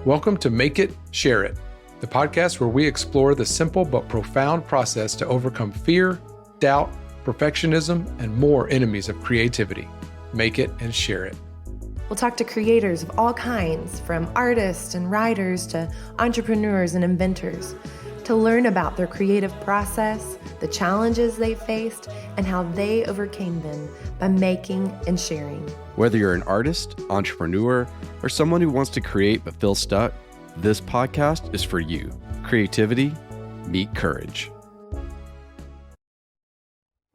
Welcome to Make It, Share It, the podcast where we explore the simple but profound process to overcome fear, doubt, perfectionism, and more enemies of creativity. Make it and share it. We'll talk to creators of all kinds, from artists and writers to entrepreneurs and inventors, to learn about their creative process, the challenges they faced, and how they overcame them by making and sharing. Whether you're an artist, entrepreneur, or someone who wants to create but feels stuck, this podcast is for you. Creativity, meet courage.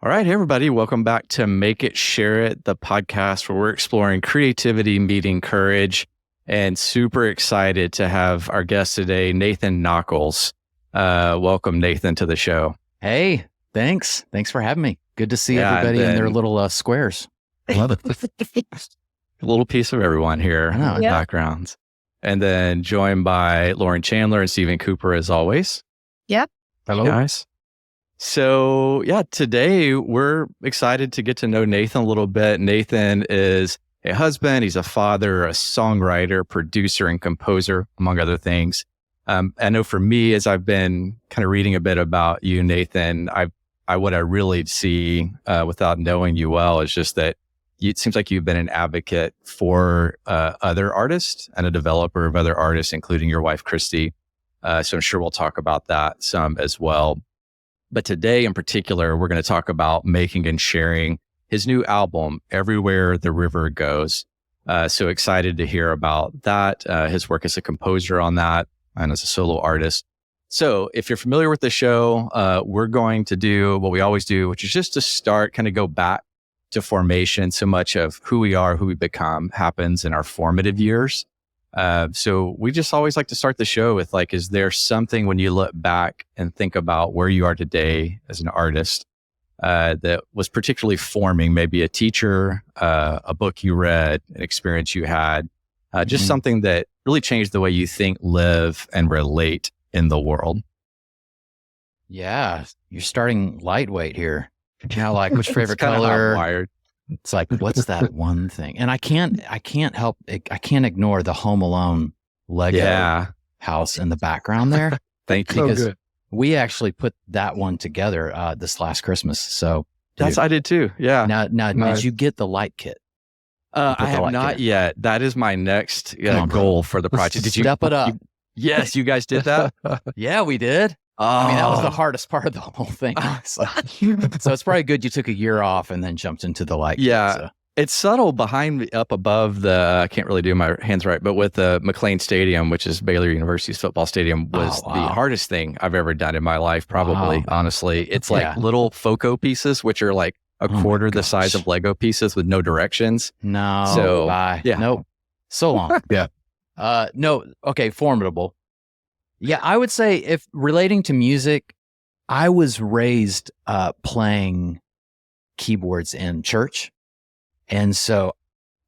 All right, hey everybody, welcome back to Make It, Share It, the podcast where we're exploring creativity meeting courage, and super excited to have our guest today, Nathan Nockels. Welcome, Nathan, to the show. Hey, thanks. Thanks for having me. Good to see everybody in their little squares. I love it. A little piece of everyone here in the backgrounds. And then joined by Lauren Chandler and Stephen Cooper as always. Yep. Hello, guys. So today we're excited to get to know Nathan a little bit. Nathan is a husband, he's a father, a songwriter, producer, and composer, among other things. I know for me, as I've been kind of reading a bit about you, Nathan, what I really see without knowing you well is just that it seems like you've been an advocate for other artists and a developer of other artists, including your wife, Christy. So I'm sure we'll talk about that some as well. But today in particular, we're going to talk about making and sharing his new album, Everywhere the River Goes. So excited to hear about that, his work as a composer on that and as a solo artist. So if you're familiar with the show, we're going to do what we always do, which is just to start, kind of go back to formation. So much of who we are, who we become happens in our formative years. So we just always like to start the show with is there something when you look back and think about where you are today as an artist that was particularly forming, maybe a teacher, a book you read, an experience you had, just something that really changed the way you think, live, and relate in the world? Yeah, you're starting lightweight here. Which favorite color? It's like, what's that one thing? And I can't ignore the Home Alone Lego house in the background there. Thank you. Because we actually put that one together this last Christmas. So I did too. Yeah. Now, did you get the light kit? I have not yet. That is my next goal for the project. Did you step it up? Yes, you guys did that. Yeah, we did. I mean, that was the hardest part of the whole thing. So it's probably good you took a year off and then jumped into the light. Yeah. So. It's subtle behind me, up above the, I can't really do my hands right, but with the McLean Stadium, which is Baylor University's football stadium, was the hardest thing I've ever done in my life, probably, honestly. It's little FOCO pieces, which are like a quarter the size of Lego pieces with no directions. No. So, Nope. So long. No. Okay. Formidable. Yeah. I would say if relating to music, I was raised playing keyboards in church. And so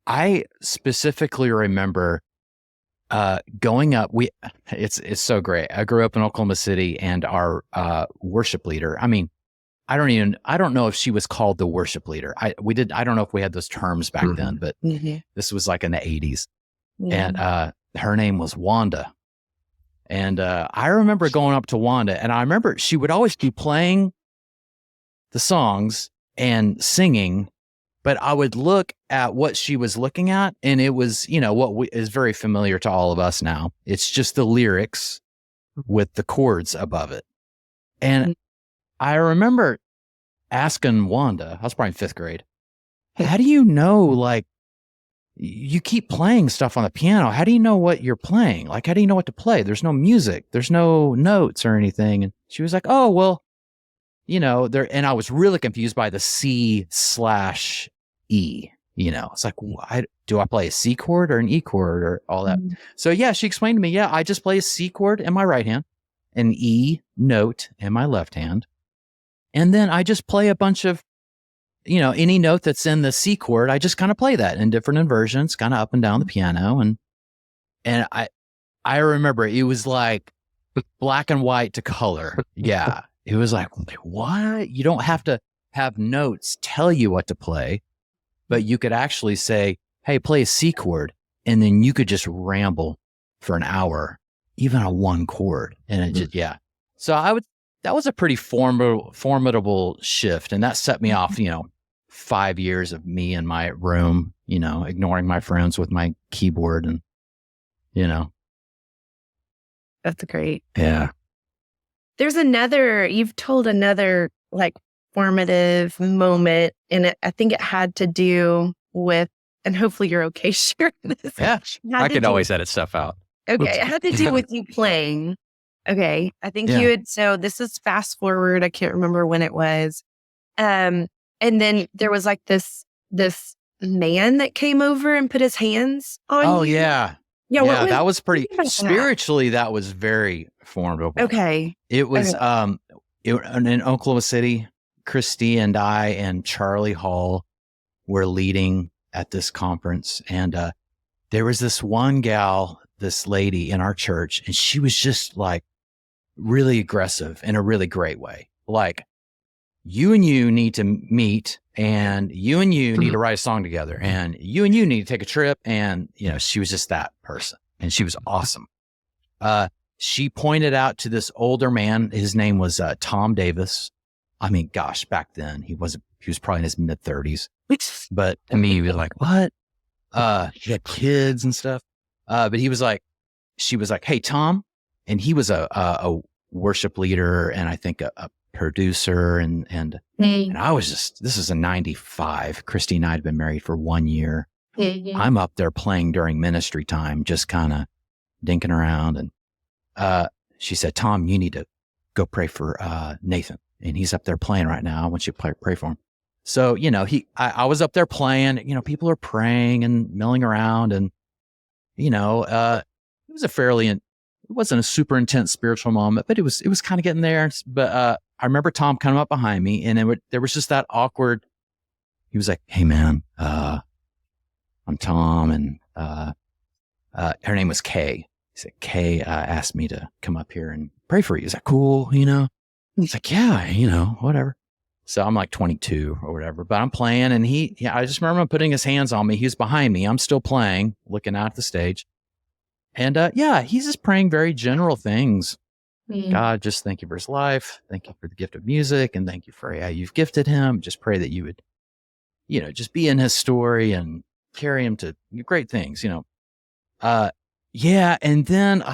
I specifically remember going up. It's so great. I grew up in Oklahoma City, and our worship leader, I mean, I don't know if she was called the worship leader. I don't know if we had those terms back then, but this was like in the 80s. And her name was Wanda. And I remember going up to Wanda, and I remember she would always be playing the songs and singing, but I would look at what she was looking at, and it was, what is very familiar to all of us now. It's just the lyrics with the chords above it. And I remember asking Wanda, I was probably in 5th grade, how do you know, you keep playing stuff on the piano. How do you know what you're playing? How do you know what to play? There's no music. There's no notes or anything. And she was like, oh, well, there, and I was really confused by the C/E, it's like, do I play a C chord or an E chord or all that? So she explained to me, I just play a C chord in my right hand, an E note in my left hand. And then I just play a bunch of, any note that's in the C chord, I just kind of play that in different inversions, kind of up and down the piano. And I remember it was like black and white to color. Yeah. It was like, what? You don't have to have notes tell you what to play, but you could actually say, hey, play a C chord. And then you could just ramble for an hour, even on one chord. And it just, yeah. So that was a pretty formidable shift. And that set me off, 5 years of me in my room, ignoring my friends with my keyboard and, That's great. Yeah. There's you've told another like formative moment, and I think it had to do with, and hopefully you're okay sharing this. Yeah. I could always edit stuff out. Okay. Oops. It had to do with you playing. Okay. I think so this is fast forward. I can't remember when it was. And then there was like this man that came over and put his hands on you. Oh, yeah. Yeah. Yeah, that was pretty, spiritually, that was very formidable. Okay. It was in Oklahoma City. Christy and I and Charlie Hall were leading at this conference. And there was this one gal, this lady in our church, and she was just like really aggressive in a really great way. Like, you and you need to meet, and you need to write a song together, and you need to take a trip. And, she was just that person, and she was awesome. She pointed out to this older man, his name was Tom Davis. I mean, gosh, back then he was probably in his mid 30s, but to me, he was like, what? He had kids and stuff. But she was like, hey, Tom. And he was a worship leader, and I think a producer. And I was this is in 95. Christy and I had been married for 1 year. I'm up there playing during ministry time, just kind of dinking around. And she said, Tom, you need to go pray for Nathan. And he's up there playing right now. I want you to pray for him. So, I was up there playing, people are praying and milling around, and, it was it wasn't a super intense spiritual moment, but it was kind of getting there. But I remember Tom coming up behind me, and there was just that awkward, he was like, hey man, I'm Tom, and her name was Kay. He said, Kay asked me to come up here and pray for you. Is that cool? He's like, yeah, whatever. So I'm like 22 or whatever, but I'm playing, and I just remember him putting his hands on me. He was behind me. I'm still playing, looking out at the stage. And he's just praying very general things. God, just thank you for his life. Thank you for the gift of music, and thank you for how you've gifted him. Just pray that you would, just be in his story and carry him to great things, And then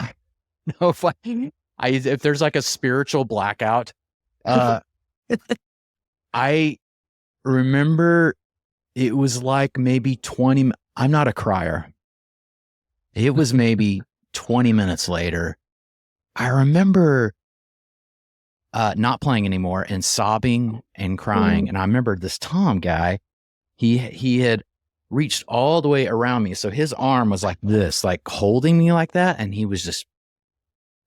if there's like a spiritual blackout, I remember it was like maybe 20, I'm not a crier. It was maybe 20 minutes later. I remember not playing anymore and sobbing and crying. And I remember this Tom guy, he had reached all the way around me. So his arm was like this, like holding me like that. And he was just,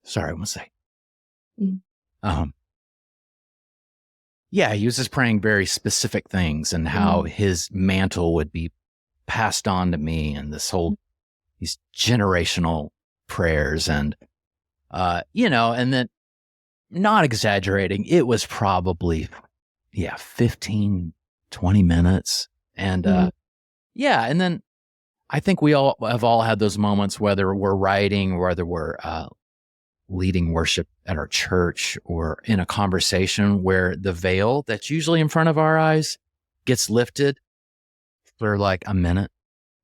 sorry, one second. He was just praying very specific things, and how his mantle would be passed on to me, and these generational prayers. And, and then, not exaggerating, it was probably, 15, 20 minutes. And, and then I think we all have had those moments, whether we're writing, whether we're, leading worship at our church, or in a conversation, where the veil that's usually in front of our eyes gets lifted for like a minute,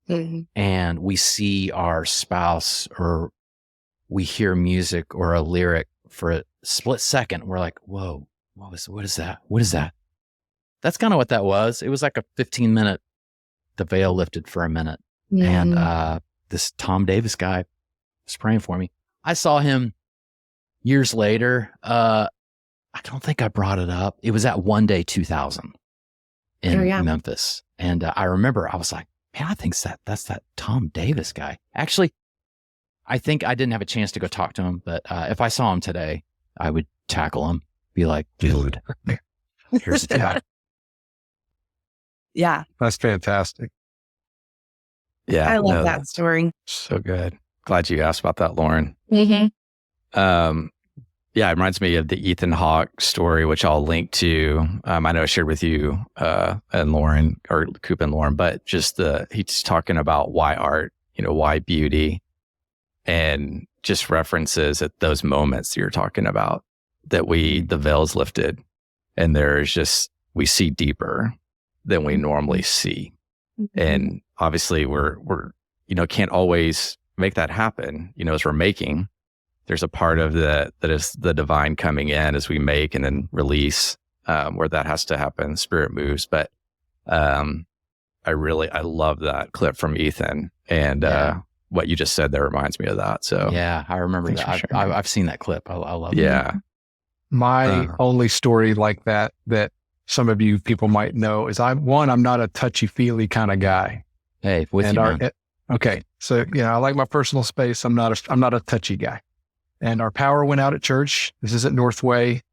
and we see our spouse, or we hear music or a lyric for a split second. We're like, whoa, what is that? What is that? That's kind of what that was. It was like a 15-minute, the veil lifted for a minute. And this Tom Davis guy was praying for me. I saw him years later. I don't think I brought it up. It was at One Day 2000 in Memphis. And I remember I was like, man, I think that's that Tom Davis guy. Actually, I think I didn't have a chance to go talk to him, but if I saw him today, I would tackle him, be like, dude, here's the guy. Yeah. That's fantastic. Yeah. I love that story. So good. Glad you asked about that, Lauren. Mm-hmm. It reminds me of the Ethan Hawke story, which I'll link to. I know I shared with you and Lauren, or Coop and Lauren, but just he's talking about why art, why beauty. and just references at those moments you're talking about that the veil's lifted and we see deeper than we normally see. And obviously we're can't always make that happen, as we're making. There's a part of that is the divine coming in as we make and then release, where that has to happen. Spirit moves. But I love that clip from Ethan, and what you just said there reminds me of that. So yeah, I remember that. I've seen that clip. I love it. Yeah. My only story like that some of you people might know is I'm not a touchy-feely kind of guy. Hey, with you, man. Okay. So, I like my personal space. I'm not a touchy guy. And our power went out at church. This is at Northway.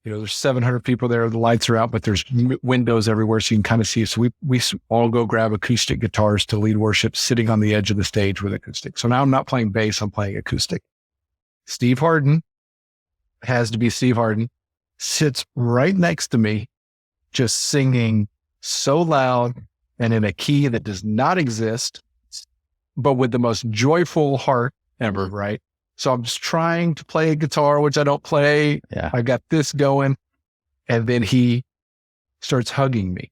There's 700 people there. The lights are out, but there's windows everywhere, so you can kind of see. So we all go grab acoustic guitars to lead worship, sitting on the edge of the stage with acoustic. So now I'm not playing bass, I'm playing acoustic. Steve Harden, has to be Steve Harden, sits right next to me, just singing so loud and in a key that does not exist, but with the most joyful heart ever, right? So I'm just trying to play a guitar, which I don't play. Yeah. I got this going. And then he starts hugging me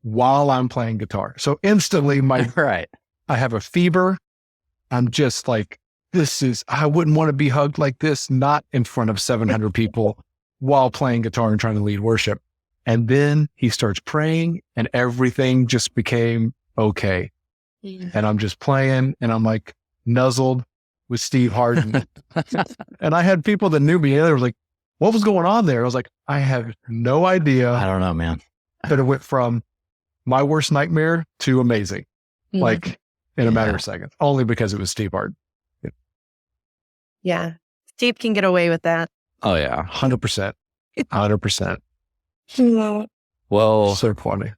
while I'm playing guitar. So instantly right. I have a fever. I'm just like, I wouldn't want to be hugged like this, not in front of 700 people while playing guitar and trying to lead worship. And then he starts praying and everything just became okay. Yeah. And I'm just playing and I'm like nuzzled with Steve Harden. And I had people that knew me. They were like, what was going on there? I was like, I have no idea. I don't know, man. But it went from my worst nightmare to amazing, like in a matter of seconds, only because it was Steve Harden. Yeah. Steve can get away with that. Oh yeah. 100%. 100%. Well, so funny.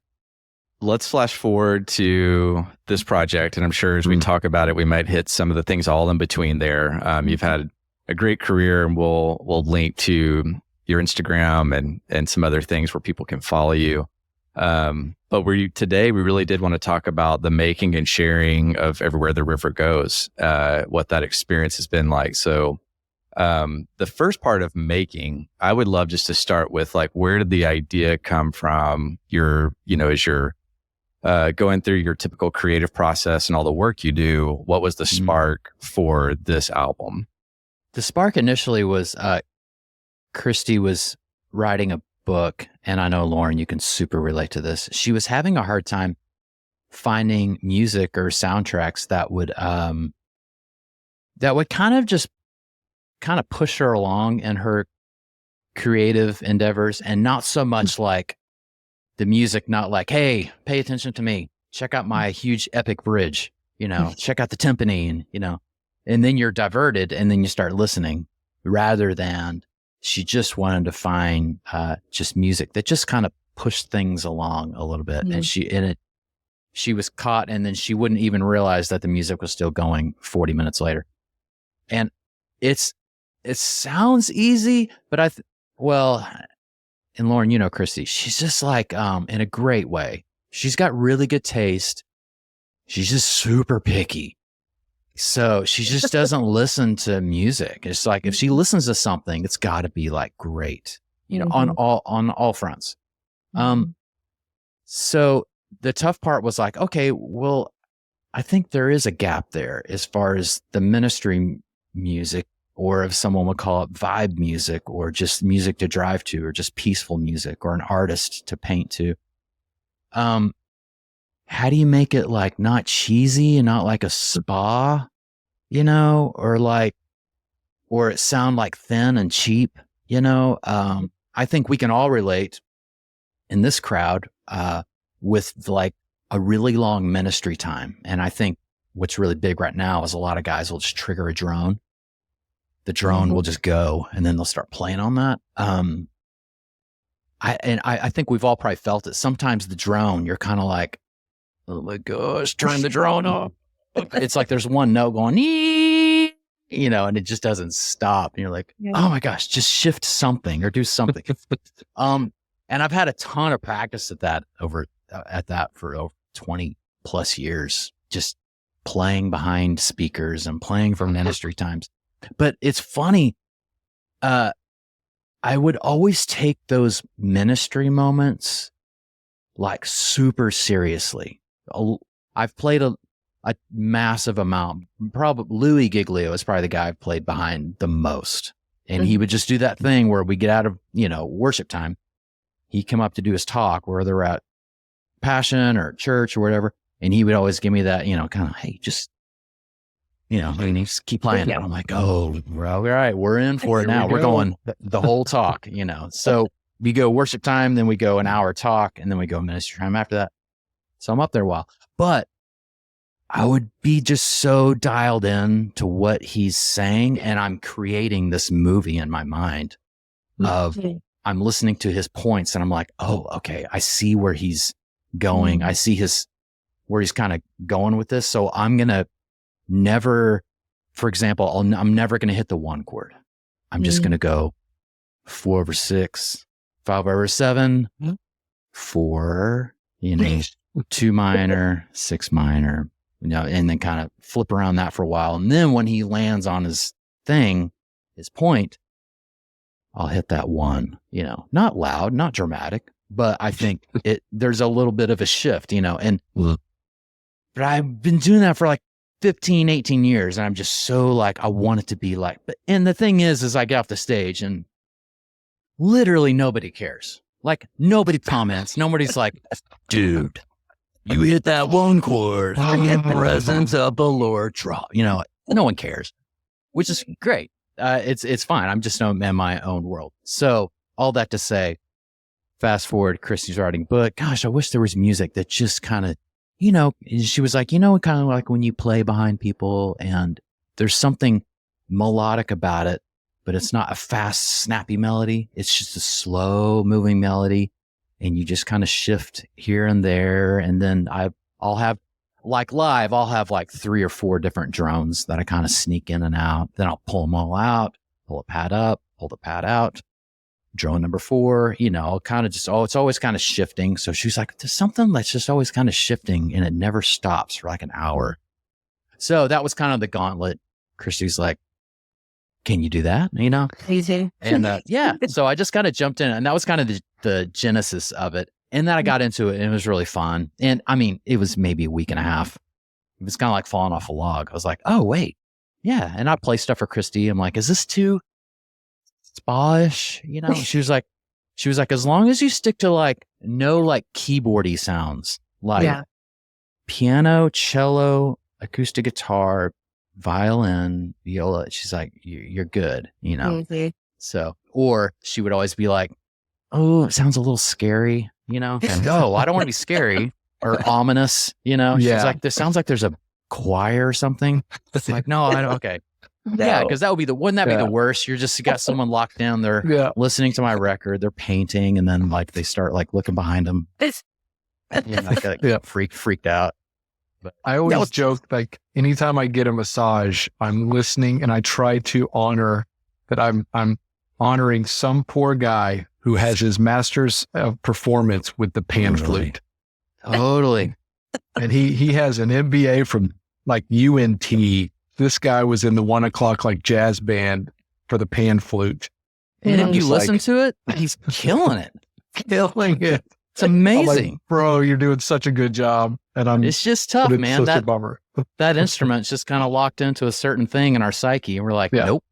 Let's flash forward to this project. And I'm sure as we talk about it, we might hit some of the things all in between there. You've had a great career, and we'll link to your Instagram and some other things where people can follow you. But today we really did want to talk about the making and sharing of Everywhere the River Goes, what that experience has been like. So the first part of making, I would love just to start with, like, where did the idea come from? As you're going through your typical creative process and all the work you do, what was the spark for this album? The spark initially was Christy was writing a book, and I know, Lauren, you can super relate to this. She was having a hard time finding music or soundtracks that would kind of push her along in her creative endeavors, and not so much like the music, not like, hey, pay attention to me, check out my huge epic bridge, check out the timpani, and then you're diverted and then you start listening, rather than she just wanted to find just music that just kind of pushed things along a little bit. And she was caught, and then she wouldn't even realize that the music was still going 40 minutes later. And it sounds easy, but and Lauren, Christy, she's just like, in a great way. She's got really good taste. She's just super picky. So she just doesn't listen to music. It's like, if she listens to something, it's got to be like great, on all fronts. So the tough part was like, okay, well, I think there is a gap there as far as the ministry music, or if someone would call it vibe music, or just music to drive to, or just peaceful music, or an artist to paint to. How do you make it like not cheesy and not like a spa, or it sound like thin and cheap, I think we can all relate in this crowd, with like a really long ministry time. And I think what's really big right now is a lot of guys will just trigger a drone. The drone will just go, and then they'll start playing on that. I think we've all probably felt it. Sometimes the drone, you're kind of like, oh my gosh, turn the drone off. It's like there's one note going, and it just doesn't stop. And you're like, oh my gosh, just shift something or do something. And I've had a ton of practice at that for over 20 plus years, just playing behind speakers and playing for ministry times. But it's funny. I would always take those ministry moments like super seriously. I've played a massive amount. Probably Louis Giglio is probably the guy I've played behind the most. And he would just do that thing where we get out of, worship time. He'd come up to do his talk, whether they're at Passion or church or whatever. And he would always give me that, kind of, hey, just, just keep playing. And I'm like, oh, all right, we're in for it now. We're going the whole talk, So we go worship time, then we go an hour talk, and then we go ministry time after that. So I'm up there a while. But I would be just so dialed in to what he's saying, and I'm creating this movie in my mind of I'm listening to his points, and I'm like, oh, okay, I see where he's going. I see where he's kind of going with this. So I'm going to never, for example, I'm never going to hit the one chord. I'm just going to go 4/6, 5/7, 4, 2 minor, 6 minor, and then kind of flip around that for a while. And then when he lands on his point, I'll hit that 1, not loud, not dramatic, but I think there's a little bit of a shift, but I've been doing that for like 15, 18 years. And I'm just so like, I want it to be like, and the thing is I get off the stage and literally nobody cares. Like nobody comments. Nobody's like, dude, you hit that 1 chord. The presence of the Lord drop. No one cares, which is great. It's fine. I'm just in my own world. So all that to say, fast forward, Christy's writing book. Gosh, I wish there was music that just kind of, she was like, kind of like when you play behind people and there's something melodic about it, but it's not a fast, snappy melody. It's just a slow moving melody. And you just kind of shift here and there. And then I'll have like live, I'll have like 3 or 4 different drones that I kind of sneak in and out. Then I'll pull them all out, pull a pad up, pull the pad out. Drone number 4, kind of just, it's always kind of shifting. So she's like, there's something that's just always kind of shifting and it never stops for like an hour. So that was kind of the gauntlet. Christy's like, can you do that? Easy. And so I just kind of jumped in and that was kind of the genesis of it. And then I got into it and it was really fun. And I mean, it was maybe a week and a half. It was kind of like falling off a log. I was like, oh, wait. Yeah. And I play stuff for Christy. I'm like, is this too spa-ish? She was like, as long as you stick to like no like keyboardy sounds, like piano, cello, acoustic guitar, violin, viola. She's like, you're good, Mm-hmm. So, or she would always be like, oh, it sounds a little scary, And no, I don't want to be scary or ominous, She's like, this sounds like there's a choir or something. It's like, no, I don't. Okay. No. Yeah, because wouldn't that be the worst? You got someone locked down, they're listening to my record, they're painting, and then like they start like looking behind them. Freaked out. But I always joke like anytime I get a massage, I'm listening and I try to honor that I'm honoring some poor guy who has his master's of performance with the pan flute. Totally. And he has an MBA from like UNT. This guy was in the 1 o'clock like jazz band for the pan flute. And you listen to it, he's killing it. Killing it. It's amazing. Like, bro, you're doing such a good job. And it's just tough, man. Such a bummer. That instrument's just kind of locked into a certain thing in our psyche. And we're like, nope.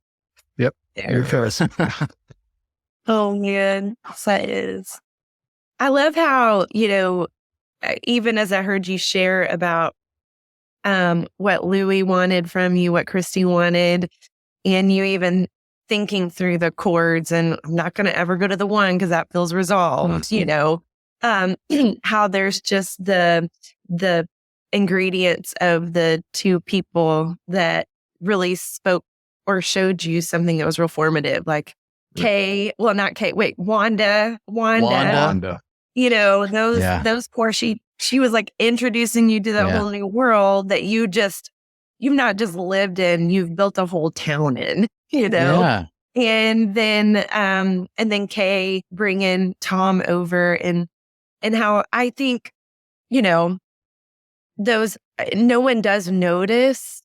Yep. Oh man, that is. I love how, even as I heard you share about what Louis wanted from you, what Christy wanted, and you even thinking through the chords, and I'm not going to ever go to the 1 because that feels resolved, how there's just the ingredients of the 2 people that really spoke or showed you something that was real formative, like Wanda. Those poor, she was like introducing you to that whole new world that you've not just lived in, you've built a whole town in, Yeah. And then Kay bringing Tom over and how I think, no one does notice,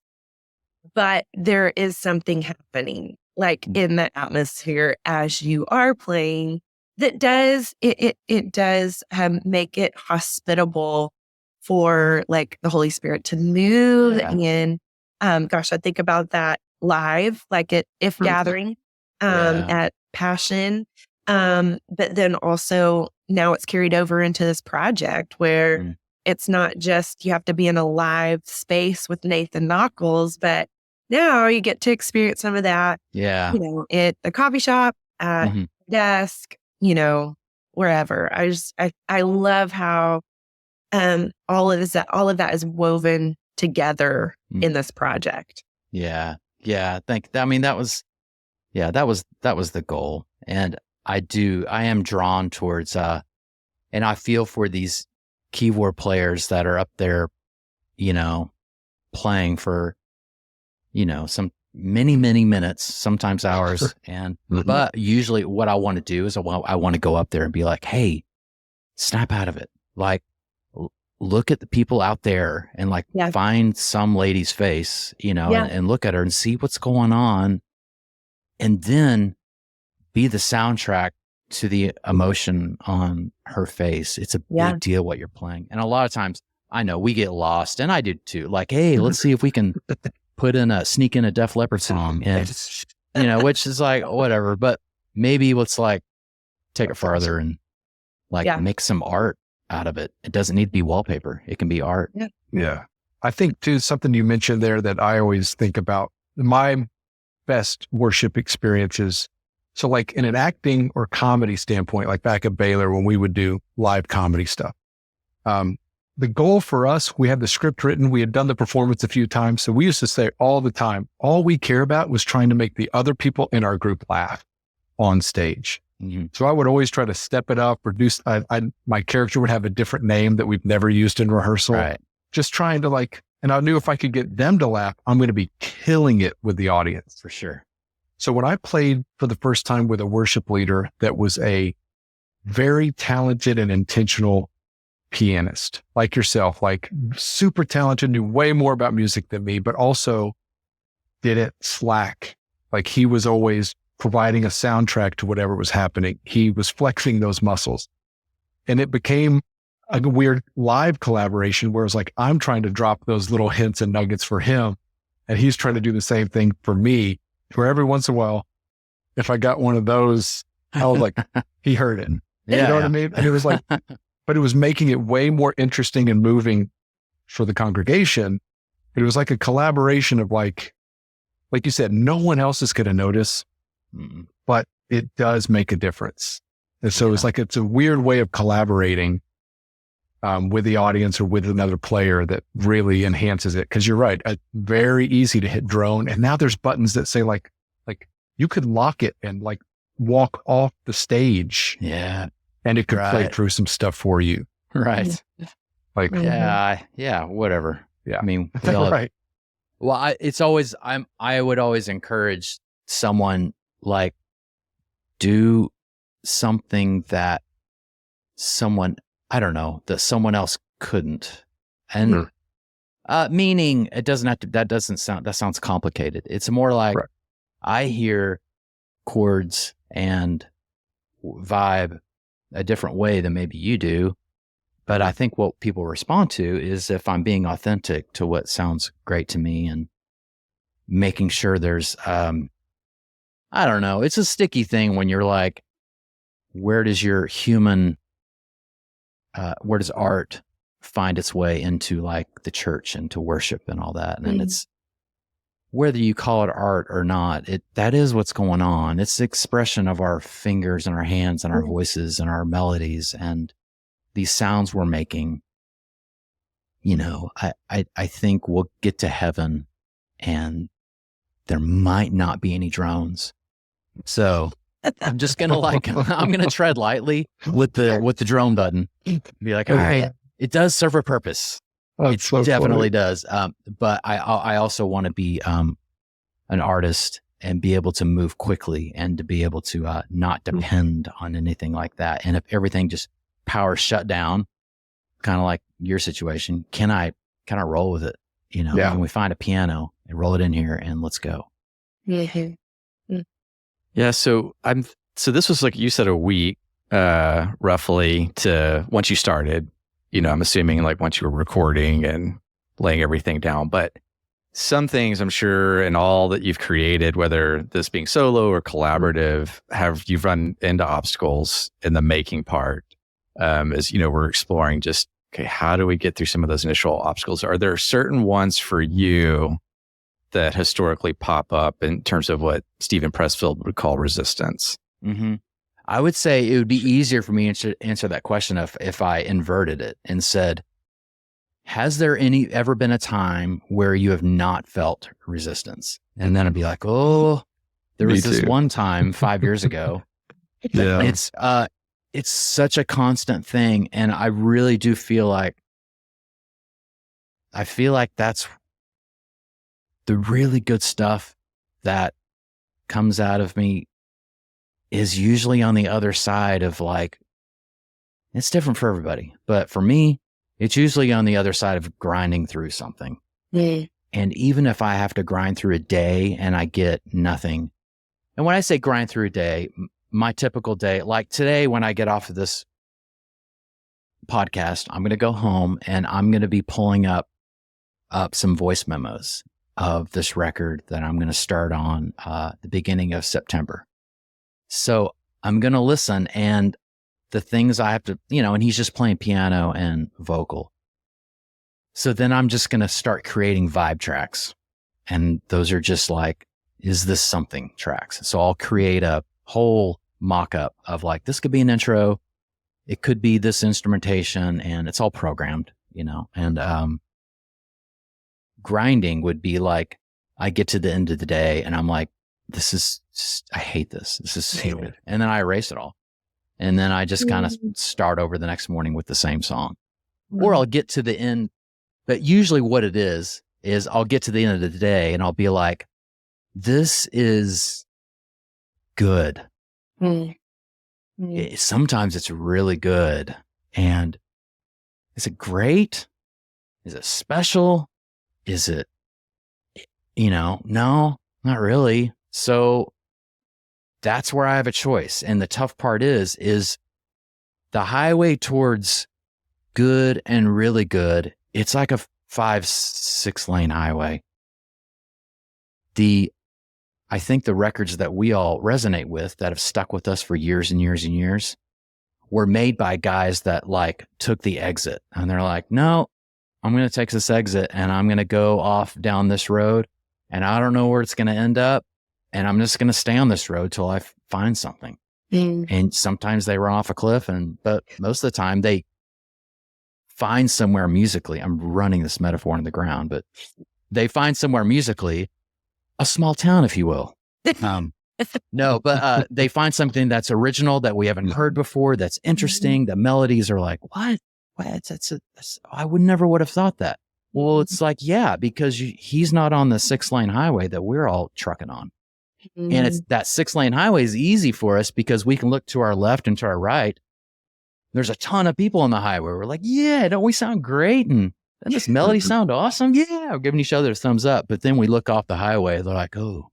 but there is something happening like in the atmosphere as you are playing that does, it does make it hospitable for like the Holy Spirit to move in. Gosh, I think about that live, like at If Gathering, at Passion. But then also now it's carried over into this project where it's not just you have to be in a live space with Nathan Nockels, but now you get to experience some of that, Yeah. you know, at the coffee shop, at desk, you know, wherever. I love how all of that is woven together in this project. Yeah. Yeah. I mean, that was the goal. And I am drawn towards, and I feel for these keyboard players that are up there, you know, playing for, you know, some many minutes, sometimes hours. And, but usually what I want to do is I want to go up there and be like, hey, snap out of it. Like, look at the people out there and like find some lady's face, you know, and look at her and see what's going on. And then be the soundtrack to the emotion on her face. It's a big deal what you're playing. And a lot of times I know we get lost, and I do too. Like, hey, let's see if we can sneak in a Def Leppard song, and you know, which is like whatever. But maybe let's like take it farther and like make some art out of it. It doesn't need to be wallpaper. It can be art. Yeah. I think too, something you mentioned there that I always think about, my best worship experiences. So like in an acting or comedy standpoint, like back at Baylor when we would do live comedy stuff, the goal for us, we had the script written, we had done the performance a few times. So we used to say all the time, all we care about was trying to make the other people in our group laugh on stage. So I would always try to step it up or do, my character would have a different name that we've never used in rehearsal. Right. Just trying to like, and I knew if I could get them to laugh, I'm going to be killing it with the audience. For sure. So when I played for the first time with a worship leader that was a very talented and intentional pianist, like yourself, like super talented, knew way more about music than me, but also didn't slack. Like he was always providing a soundtrack to whatever was happening. He was flexing those muscles. And it became a weird live collaboration where it's like, I'm trying to drop those little hints and nuggets for him, and he's trying to do the same thing for me, where every once in a while, if I got one of those, I was like, he heard it. You know what I mean? And it was like, but it was making it way more interesting and moving for the congregation. It was like a collaboration of like you said, no one else is going to notice, but it does make a difference. And so it's a weird way of collaborating with the audience or with another player that really enhances it. Cause you're right. Very easy to hit drone. And now there's buttons that say like you could lock it and like walk off the stage. Yeah. And it could play through some stuff for you. Right. Like, whatever. Yeah. I mean, right. Well, I would always encourage someone like do something that someone else couldn't. And meaning it doesn't have to, that sounds complicated. It's more like I hear chords and vibe a different way than maybe you do. But I think what people respond to is if I'm being authentic to what sounds great to me and making sure there's, I don't know, it's a sticky thing when you're like, where does art find its way into like the church and to worship and all that? And it's whether you call it art or not, that is what's going on. It's the expression of our fingers and our hands and our voices and our melodies and these sounds we're making. You know, I think we'll get to heaven and there might not be any drones. So I'm just going to I'm going to tread lightly with the drone button. Be like, all right, it does serve a purpose. It definitely does. But I also want to be an artist and be able to move quickly and to be able to not depend on anything like that. And if everything just power shut down, kind of like your situation, can I kind of roll with it. Yeah. When we find a piano and roll it in here and let's go. Yeah. So this was like you said, a week, roughly to once you started, I'm assuming like once you were recording and laying everything down, but some things I'm sure in all that you've created, whether this being solo or collaborative, you've run into obstacles in the making part. As we're exploring just, okay, how do we get through some of those initial obstacles? Are there certain ones for you that historically pop up in terms of what Stephen Pressfield would call resistance? Mm-hmm. I would say it would be easier for me to answer that question if I inverted it and said, has there ever been a time where you have not felt resistance? And then I'd be like, oh, there was this one time 5 years ago. Yeah. It's such a constant thing. And I really do feel like that's the really good stuff that comes out of me is usually on the other side of like, it's different for everybody, but for me, it's usually on the other side of grinding through something. And even if I have to grind through a day and I get nothing, and when I say grind through a day, my typical day, like today, when I get off of this podcast, I'm going to go home and I'm going to be pulling up some voice memos of this record that I'm going to start on the beginning of September. So I'm going to listen, and the things I have to, and he's just playing piano and vocal. So then I'm just going to start creating vibe tracks. And those are just like, is this something tracks? So I'll create a whole mock-up of like, this could be an intro. It could be this instrumentation, and it's all programmed, and grinding would be like, I get to the end of the day and I'm like, I hate this. This is stupid. And then I erase it all. And then I just kind of start over the next morning with the same song. Or I'll get to the end. But usually what it is I'll get to the end of the day and I'll be like, this is good. Sometimes it's really good. And is it great? Is it special? Is it, no, not really. So that's where I have a choice. And the tough part is the highway towards good and really good. It's like a 5-6 lane highway. I think the records that we all resonate with that have stuck with us for years and years and years were made by guys that like took the exit and they're like, no, I'm going to take this exit and I'm going to go off down this road and I don't know where it's going to end up. And I'm just going to stay on this road till I find something. And sometimes they run off a cliff, but most of the time they find somewhere musically. I'm running this metaphor in the ground, but they find somewhere musically, a small town, if you will. But they find something that's original that we haven't heard before. That's interesting. The melodies are like, what? I never would have thought that. Well, it's like, yeah, because he's not on the 6-lane highway that we're all trucking on. And it's that 6-lane highway is easy for us because we can look to our left and to our right. There's a ton of people on the highway. We're like, yeah, don't we sound great? And doesn't this melody sound awesome? Yeah, we're giving each other a thumbs up. But then we look off the highway. They're like, oh,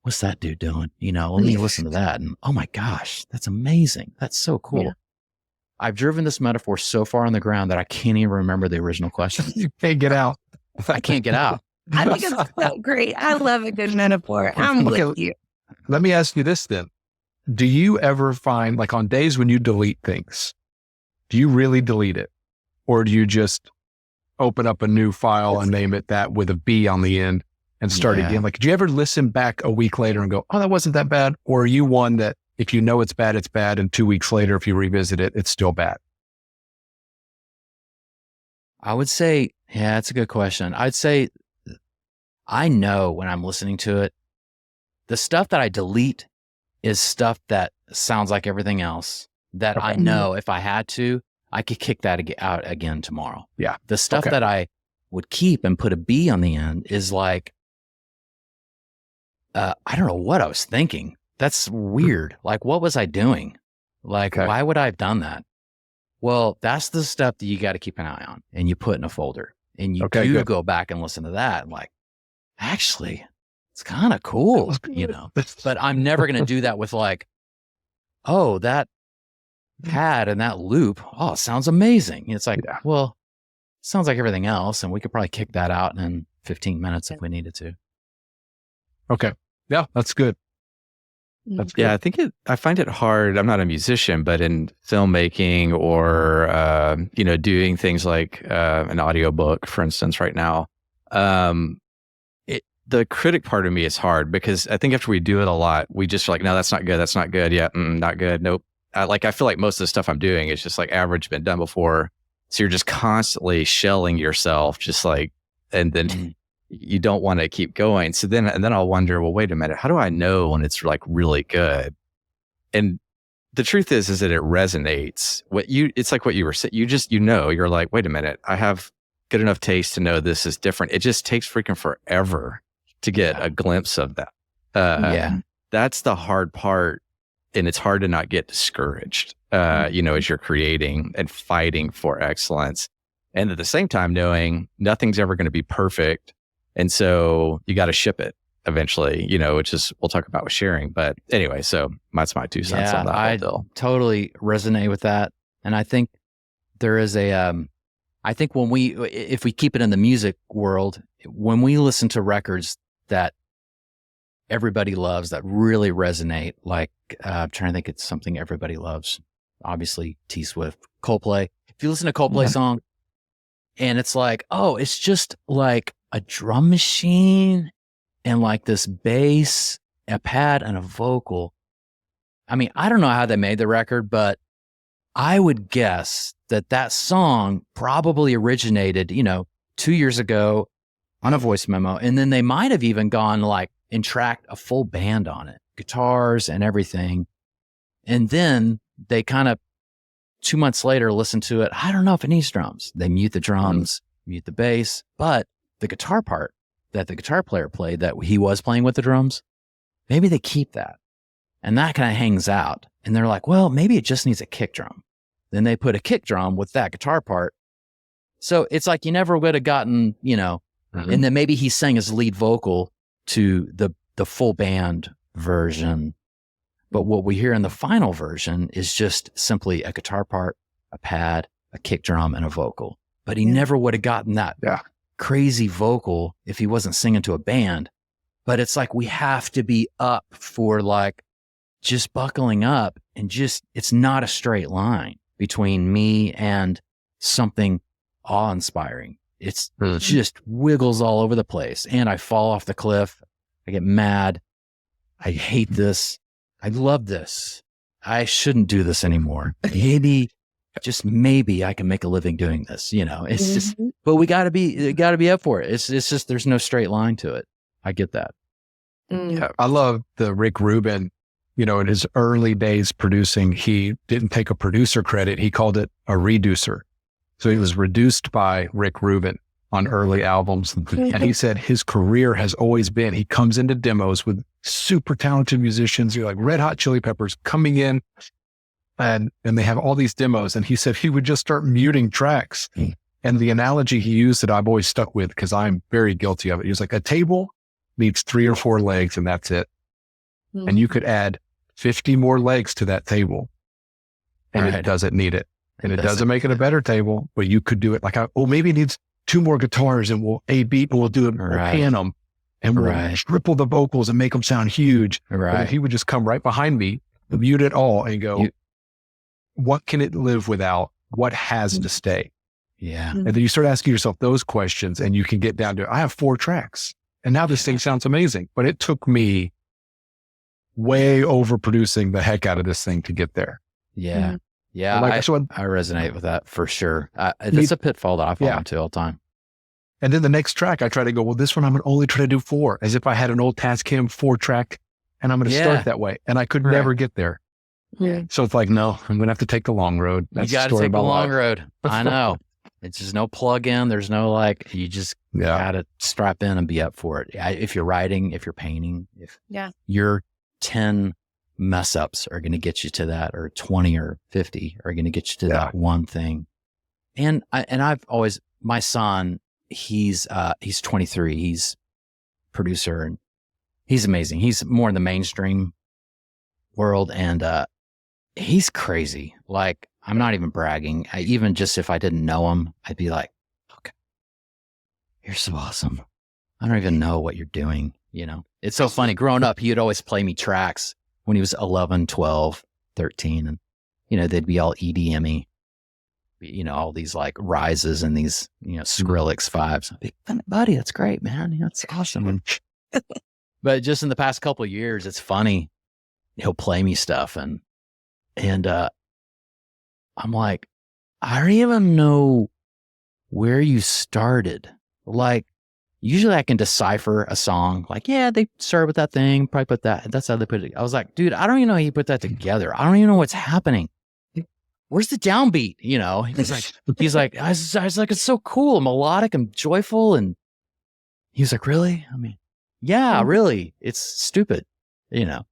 what's that dude doing? Let me listen to that. And oh my gosh, that's amazing. That's so cool. Yeah. I've driven this metaphor so far on the ground that I can't even remember the original question. You can't get out. I can't get out. I think it's so great. I love a good metaphor. I'm with you. Let me ask you this then. Do you ever find, like on days when you delete things, do you really delete it? Or do you just open up a new file and name it that with a B on the end and start again? Like, do you ever listen back a week later and go, oh, that wasn't that bad? Or are you one that if you know it's bad, and 2 weeks later, if you revisit it, it's still bad? I would say, yeah, that's a good question. I'd say I know when I'm listening to it, the stuff that I delete is stuff that sounds like everything else that I know if I had to, I could kick that out again tomorrow. Yeah. The stuff that I would keep and put a B on the end is like, I don't know what I was thinking. That's weird. Like, what was I doing? Like, why would I have done that? Well, that's the stuff that you got to keep an eye on and you put in a folder. and you Okay, do good. go back and listen to that, like, actually, it's kind of cool, but I'm never going to do that with like, oh, that pad and that loop. Oh, it sounds amazing. It's like, well, it sounds like everything else. And we could probably kick that out in 15 minutes if we needed to. Okay. Yeah, that's good. That's good. Yeah, I find it hard. I'm not a musician, but in filmmaking or, doing things like an audiobook, for instance, right now, the critic part of me is hard because I think after we do it a lot, we just are like, no, that's not good. That's not good. Yeah, not good. Nope. I feel like most of the stuff I'm doing is just like average, been done before. So you're just constantly shelling yourself, just like, and then you don't want to keep going. So then I'll wonder, well, wait a minute, how do I know when it's like really good? And the truth is that it resonates. It's like what you were saying. You're like, wait a minute, I have good enough taste to know this is different. It just takes freaking forever to get a glimpse of that. That's the hard part. And it's hard to not get discouraged, as you're creating and fighting for excellence. And at the same time, knowing nothing's ever going to be perfect. And so you got to ship it eventually, which is, we'll talk about with sharing. But anyway, so that's my 2 cents on that. I totally resonate with that. And I think there is I think if we keep it in the music world, when we listen to records that everybody loves, that really resonate, like I'm trying to think it's something everybody loves. Obviously, T Swift, Coldplay. If you listen to a Coldplay song and it's like, oh, it's just like a drum machine and like this bass, a pad and a vocal. I mean, I don't know how they made the record, but I would guess that song probably originated, 2 years ago on a voice memo. And then they might have even gone like and tracked a full band on it, guitars and everything. And then they kind of 2 months later listen to it. I don't know if it needs drums. They mute the drums, mute the bass, but the guitar part that the guitar player played that he was playing with the drums, maybe they keep that. And that kind of hangs out. And they're like, well, maybe it just needs a kick drum. Then they put a kick drum with that guitar part. So it's like you never would have gotten, and then maybe he sang his lead vocal to the full band version. But what we hear in the final version is just simply a guitar part, a pad, a kick drum, and a vocal. But he never would have gotten that crazy vocal if he wasn't singing to a band. But it's like we have to be up for like just buckling up and it's not a straight line between me and something awe-inspiring. It's just wiggles all over the place. And I fall off the cliff. I get mad. I hate this. I love this. I shouldn't do this anymore. Maybe I can make a living doing this. It's just, but we gotta be up for it. It's just, there's no straight line to it. I get that. Yeah, I love the Rick Rubin, in his early days producing, he didn't take a producer credit. He called it a reducer. So he was reduced by Rick Rubin on early albums. And he said his career has always been, he comes into demos with super talented musicians, like Red Hot Chili Peppers coming in and they have all these demos. And he said he would just start muting tracks. And the analogy he used that I've always stuck with, because I'm very guilty of it. He was like, a table needs 3 or 4 legs and that's it. And you could add 50 more legs to that table and it doesn't need it. And it doesn't make it a better table, but you could do it like, maybe it needs 2 more guitars and we'll beat and we'll do it, we'll pan them and we'll triple the vocals and make them sound huge. And he would just come right behind me, mute it all and go, what can it live without? What has to stay? Yeah. And then you start asking yourself those questions and you can get down to, I have 4 tracks and now this thing sounds amazing, but it took me way overproducing the heck out of this thing to get there. Yeah. Yeah. I resonate with that for sure. It's a pitfall that I fall into all the time. And then the next track, I try to go, well, this one I'm going to only try to do 4, as if I had an old Tascam 4-track and I'm going to start that way. And I could never get there. Yeah. So it's like, no, I'm going to have to take the long road. You got to take the long road. I know. It's just no plug in. There's no you just got to strap in and be up for it. If you're writing, if you're painting, if your 10 mess ups are going to get you to that, or 20 or 50 are going to get you to that one thing. And I've always, my son, he's 23. He's producer and he's amazing. He's more in the mainstream world and he's crazy. Like, I'm not even bragging. Even just if I didn't know him, I'd be like, okay, you're so awesome. I don't even know what you're doing. You know, it's so funny. Growing up, he would always play me tracks when he was 11, 12, 13. And, you know, they'd be all EDM-y, you know, all these like rises and these, you know, Skrillex vibes. I'd be, buddy, that's great, man. You know, it's awesome. But just in the past couple of years, it's funny. He'll play me stuff and I'm like, I don't even know where you started. Like, usually I can decipher a song. Like, yeah, they started with that thing, probably put that. That's how they put it. I was like, dude, I don't even know how you put that together. I don't even know what's happening. Where's the downbeat? You know, he's like, I was like, it's so cool, melodic and joyful. And he was like, really? I mean, yeah, really. It's stupid, you know.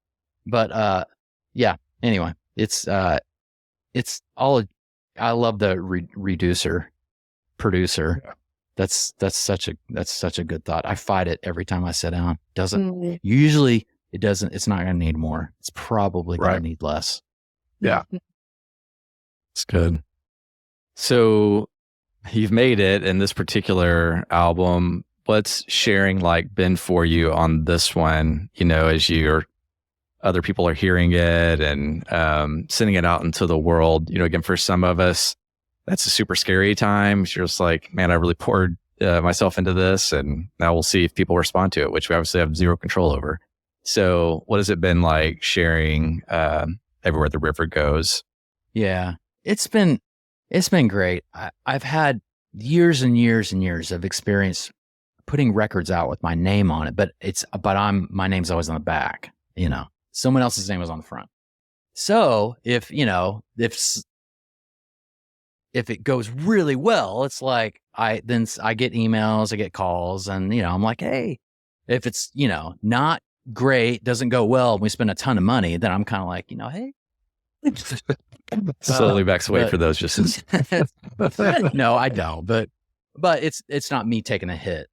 But yeah. Anyway, it's all. I love the producer. Yeah. That's such a good thought. I fight it every time I sit down. Usually it doesn't. It's not going to need more. It's probably going to need less. Yeah, it's good. So you've made it in this particular album. What's sharing like been for you on this one? You know, as other people are hearing it and sending it out into the world. You know, again, for some of us, that's a super scary time. You're just like, man, I really poured myself into this, and now we'll see if people respond to it, which we obviously have zero control over. So what has it been like sharing Everywhere the River Goes? Yeah, it's been great. I've had years and years and years of experience putting records out with my name on it, but my name's always on the back, you know. Someone else's name was on the front. So if it goes really well, it's like I get emails, I get calls, and you know, I'm like, hey, if it's, you know, not great, doesn't go well, and we spend a ton of money, then I'm kind of like, you know, hey. Slowly backs away for those just No, I don't. But it's not me taking a hit,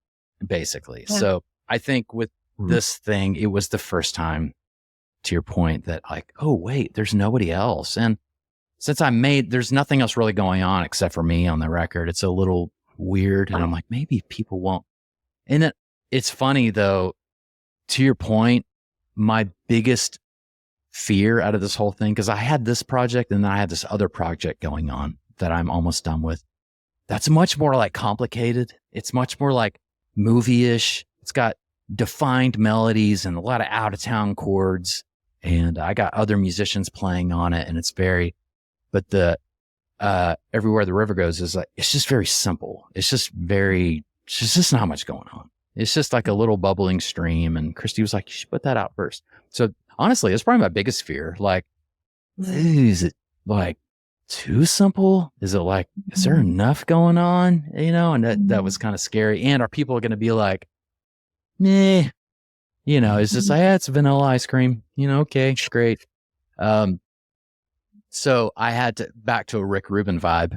basically. Yeah. So I think with this thing, it was the first time, to your point, that like, oh wait, there's nobody else. And since there's nothing else really going on except for me on the record. It's a little weird. And I'm like, maybe people won't. And then it's funny though, to your point, my biggest fear out of this whole thing, because I had this project and then I had this other project going on that I'm almost done with. That's much more like complicated. It's much more like movie-ish. It's got defined melodies and a lot of out-of-town chords. And I got other musicians playing on it, and but the Everywhere the River Goes is like, it's just very simple. It's just not much going on. It's just like a little bubbling stream. And Christy was like, you should put that out first. So honestly, it's probably my biggest fear. Like, is it like too simple? Is it like, is there enough going on? You know, and that was kind of scary. And are people going to be like, meh, you know, it's just like, it's vanilla ice cream, you know, okay, great. So I had to back to a Rick Rubin vibe.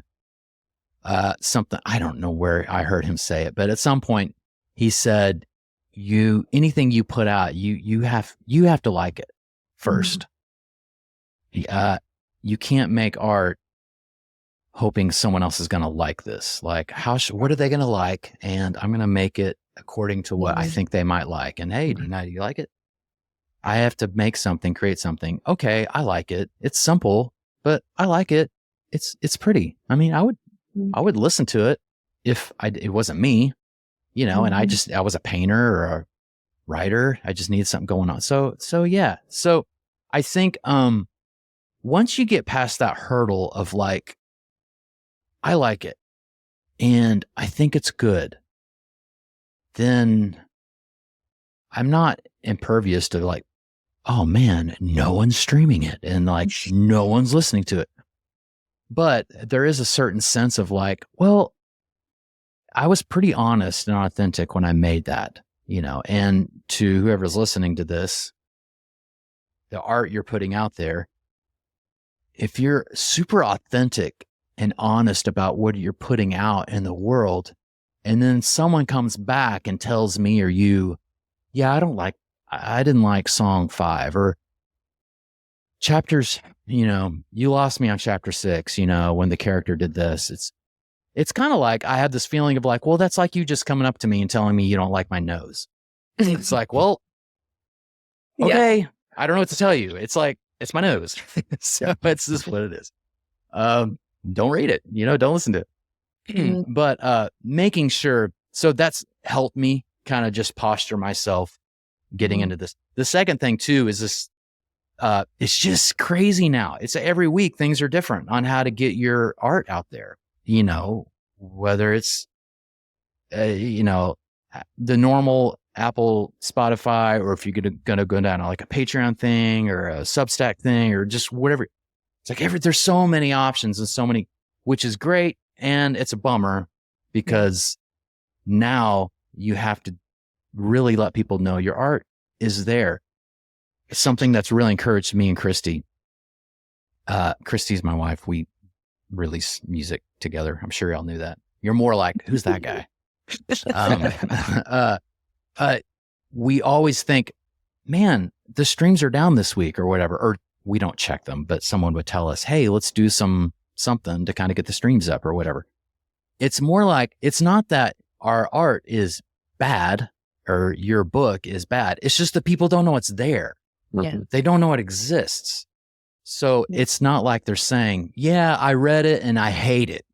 Something, I don't know where I heard him say it, but at some point he said, anything you put out, you have to like it first. You can't make art hoping someone else is going to like this. Like, what are they going to like? And I'm going to make it according to what I think they might like. And hey, do you like it? I have to make something, create something. Okay, I like it. It's simple, but I like it. It's pretty. I mean, I would listen to it if it wasn't me, you know, and I was a painter or a writer. I just needed something going on. So yeah. So I think, once you get past that hurdle of like, I like it and I think it's good, then I'm not impervious to like, oh man, no one's streaming it and like no one's listening to it. But there is a certain sense of like, well, I was pretty honest and authentic when I made that, you know, and to whoever's listening to this, the art you're putting out there, if you're super authentic and honest about what you're putting out in the world, and then someone comes back and tells me or you, yeah, I didn't like song 5 or chapters, you lost me on chapter 6, when the character did this. It's kind of like I had this feeling of like, well, that's like you just coming up to me and telling me you don't like my nose. It's like, well, okay, I don't know what to tell you. It's like, it's my nose. So it's just what it is. Don't read it, don't listen to it. But making sure, so that's helped me kind of just posture myself getting into this. The second thing too is this, it's just crazy now. It's every week things are different on how to get your art out there, whether it's, the normal Apple, Spotify, or if you're going to go down to like a Patreon thing or a Substack thing or just whatever. It's like there's so many options and so many, which is great. And it's a bummer because now you have to really let people know your art is there. It's something that's really encouraged me and Christy. Christy's my wife. We release music together. I'm sure y'all knew that. You're more like, who's that guy? We always think, man, the streams are down this week or whatever, or we don't check them, but someone would tell us, hey, let's do something to kind of get the streams up or whatever. It's more like, it's not that our art is bad or your book is bad. It's just that people don't know it's there. Yeah. They don't know it exists. So it's not like they're saying, yeah, I read it and I hate it.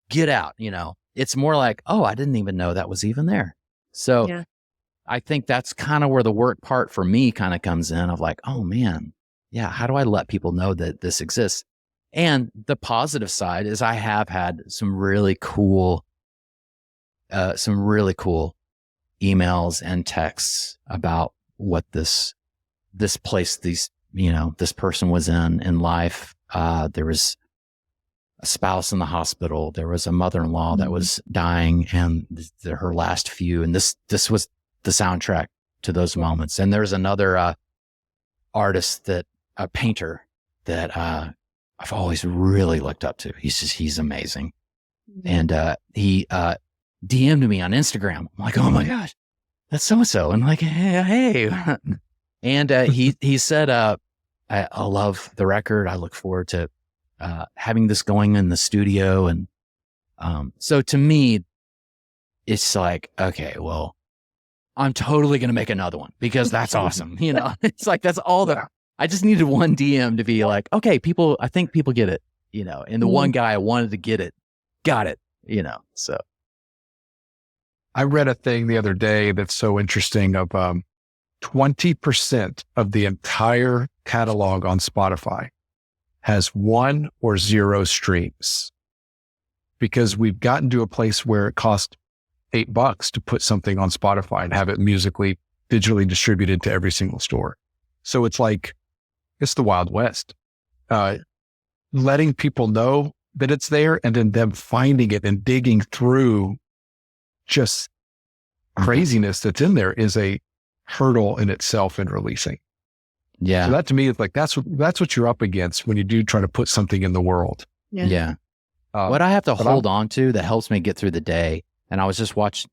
Get out, It's more like, oh, I didn't even know that was even there. So I think that's kind of where the work part for me kind of comes in of like, oh man, yeah, how do I let people know that this exists? And the positive side is I have had some really cool emails and texts about what this place, this person was in life. There was a spouse in the hospital. There was a mother-in-law that was dying and her last few. And this was the soundtrack to those moments. And there's another artist, a painter that I've always really looked up to. He's amazing. And he DM'd me on Instagram. I'm like, oh my gosh, that's so-and-so. And I'm like, hey. And he said, I love the record. I look forward to having this going in the studio. And so to me, it's like, okay, well, I'm totally going to make another one because that's awesome. It's like, that's all I just needed one DM to be like, okay, I think people get it, and the one guy I wanted to get it, got it, so. I read a thing the other day that's so interesting of 20% of the entire catalog on Spotify has 1 or 0 streams because we've gotten to a place where it costs $8 to put something on Spotify and have it musically, digitally distributed to every single store. So it's like, it's the Wild West. Letting people know that it's there and then them finding it and digging through just craziness that's in there is a hurdle in itself in releasing. Yeah. So that to me is like, that's what you're up against when you do try to put something in the world. Yeah. What I have to hold on to that helps me get through the day. And I was just watching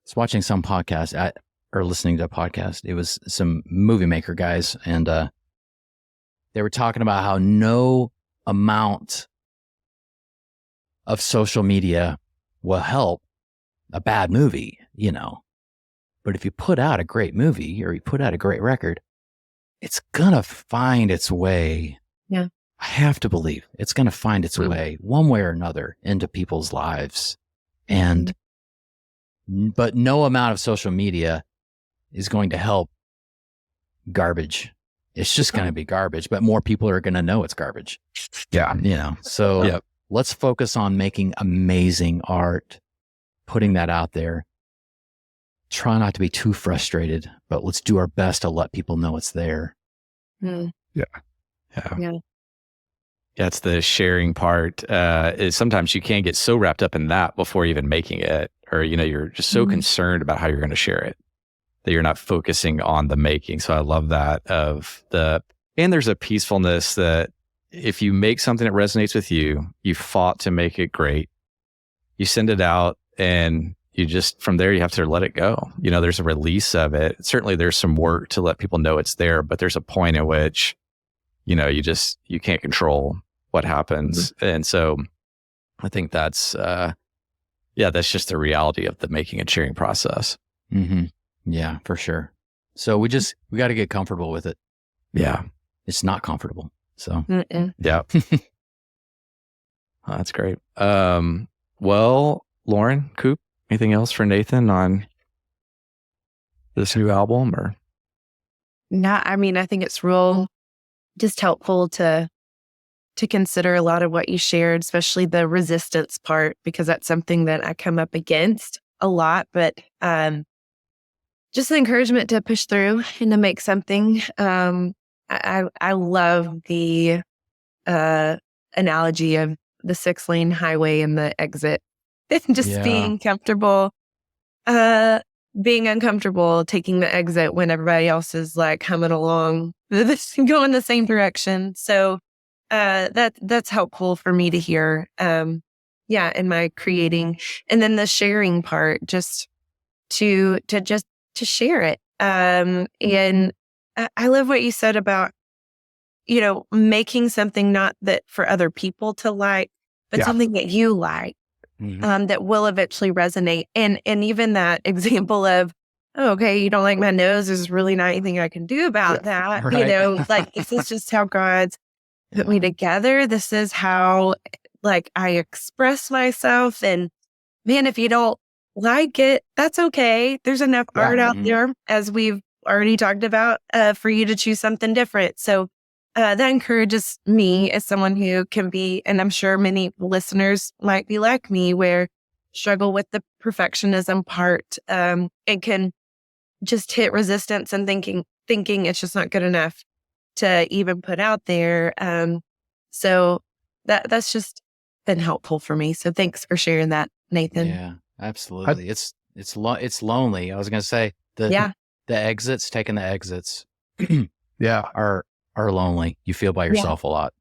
some podcast or listening to a podcast. It was some movie maker guys. And, they were talking about how no amount of social media will help a bad movie, but if you put out a great movie or you put out a great record, it's going to find its way. Yeah. I have to believe it's going to find its way one way or another into people's lives. And, but no amount of social media is going to help garbage. It's just going to be garbage, but more people are going to know it's garbage. Yeah. So let's focus on making amazing art, putting that out there. Try not to be too frustrated, but let's do our best to let people know it's there. Mm. Yeah. That's the sharing part. Is sometimes you can get so wrapped up in that before even making it, or, you're just so concerned about how you're going to share it that you're not focusing on the making. So I love that and there's a peacefulness that if you make something that resonates with you, you fought to make it great. You send it out and you just, from there, you have to let it go. There's a release of it. Certainly there's some work to let people know it's there, but there's a point at which, you can't control what happens. Mm-hmm. And so I think that's just the reality of the making and sharing process. Mm-hmm. Yeah, for sure. So we got to get comfortable with it. Yeah. It's not comfortable. So, yeah. Oh, that's great. Well, Lauren, Coop, anything else for Nathan on this new album or? No, I mean, I think it's real just helpful to consider a lot of what you shared, especially the resistance part, because that's something that I come up against a lot, but just the encouragement to push through and to make something. I love the analogy of the 6-lane highway and the exit. Just being comfortable, being uncomfortable, taking the exit when everybody else is like humming along, going the same direction. So that's helpful for me to hear. In my creating, and then the sharing part, just to share it. And I love what you said about, making something not that for other people to like, but something that you like, that will eventually resonate. And even that example of, oh, okay, you don't like my nose, there's really not anything I can do about that. Right. Like, this is just how God's put me together. This is how, like, I express myself. And man, if you don't like it, that's okay. There's enough art out there, as we've already talked about, for you to choose something different. So that encourages me as someone who can be, and I'm sure many listeners might be like me, where struggle with the perfectionism part, and can just hit resistance and thinking it's just not good enough to even put out there. So that's just been helpful for me. So thanks for sharing that, Nathan. Yeah, absolutely. It's lonely. I was going to say the exits, taking the exits are lonely. You feel by yourself a lot.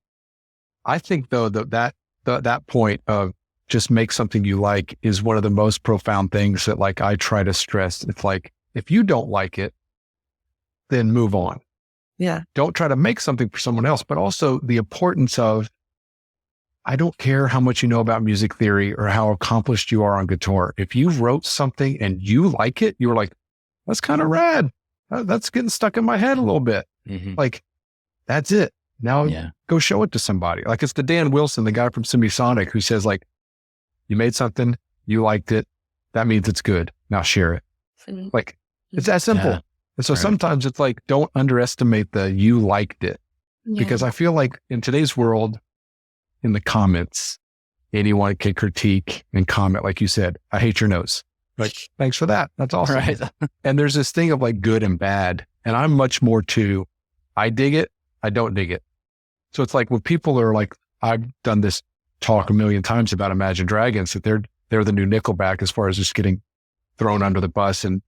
I think though that point of just make something you like is one of the most profound things that, like, I try to stress. It's like, if you don't like it, then move on. Yeah. Don't try to make something for someone else, but also the importance of, I don't care how much you know about music theory or how accomplished you are on guitar. If you wrote something and you like it, you're like, that's kind of rad. That's getting stuck in my head a little bit. Mm-hmm. Like, that's it. Now go show it to somebody. Like, it's the Dan Wilson, the guy from Semisonic, who says, like, you made something, you liked it, that means it's good. Now share it. Mm-hmm. Like, it's that simple. Yeah. And so sometimes it's like, don't underestimate the you liked it. Yeah. Because I feel like in today's world, in the comments, anyone can critique and comment, like you said, I hate your nose. Like, thanks for that. That's awesome. Right. And there's this thing of like good and bad. And I'm much more to, I dig it, I don't dig it. So it's like when people are like, I've done this talk a million times about Imagine Dragons, that they're the new Nickelback as far as just getting thrown under the bus and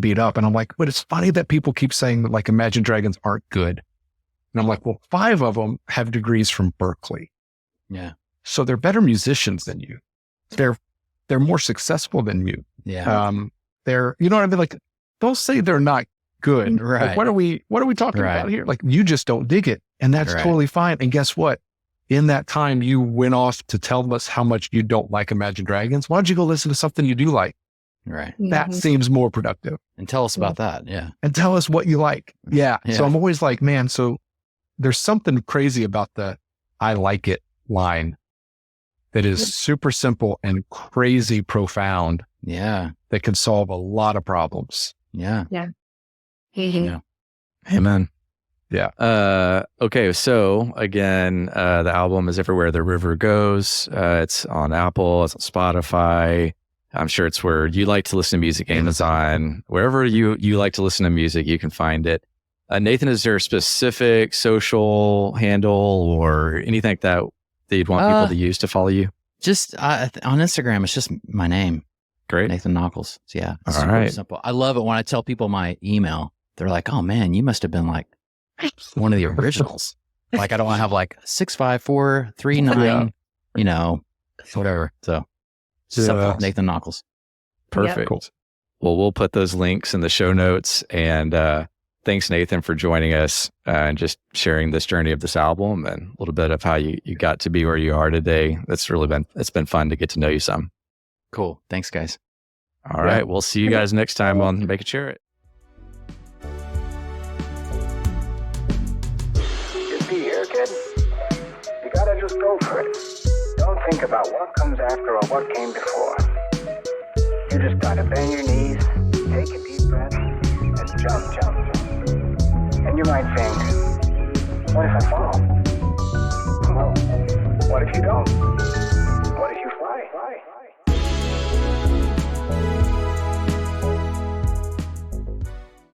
beat up. And I'm like, but it's funny that people keep saying that, like, Imagine Dragons aren't good. And I'm like, well, 5 of them have degrees from Berkeley. Yeah. So they're better musicians than you. They're more successful than you. Yeah. They're, you know what I mean? Like, don't say they're not good. Right. Like, what are we talking about here? Like, you just don't dig it. And that's totally fine. And guess what? In that time, you went off to tell us how much you don't like Imagine Dragons. Why don't you go listen to something you do like? Right. That seems more productive. And tell us about that. Yeah. And tell us what you like. Yeah. So I'm always like, man, so there's something crazy about the I like it line that is super simple and crazy profound. Yeah. That can solve a lot of problems. Yeah. Yeah. Yeah. Amen. Yeah. Okay. So again, the album is everywhere the river goes. It's on Apple, it's on Spotify. I'm sure it's where you like to listen to music, Amazon, wherever you like to listen to music, you can find it. Nathan, is there a specific social handle or anything like that you'd want people to use to follow you? Just on Instagram, it's just my name. Great. Nathan Nockels. Yeah. All right. Simple. I love it when I tell people my email. They're like, oh man, you must have been like one of the originals. Like, I don't want to have like 65439, whatever. So simple. Nathan Nockels. Perfect. Cool. Well, we'll put those links in the show notes. And thanks, Nathan, for joining us and just sharing this journey of this album and a little bit of how you got to be where you are today. It's been fun to get to know you some. Cool. Thanks, guys. All right. We'll see you guys next time on Make It Share It. You see here, kid? You gotta just go for it. Don't think about what comes after or what came before. You just gotta bend your knees, take a deep breath, and jump. And you might think, what if I fall? Well, what if you don't?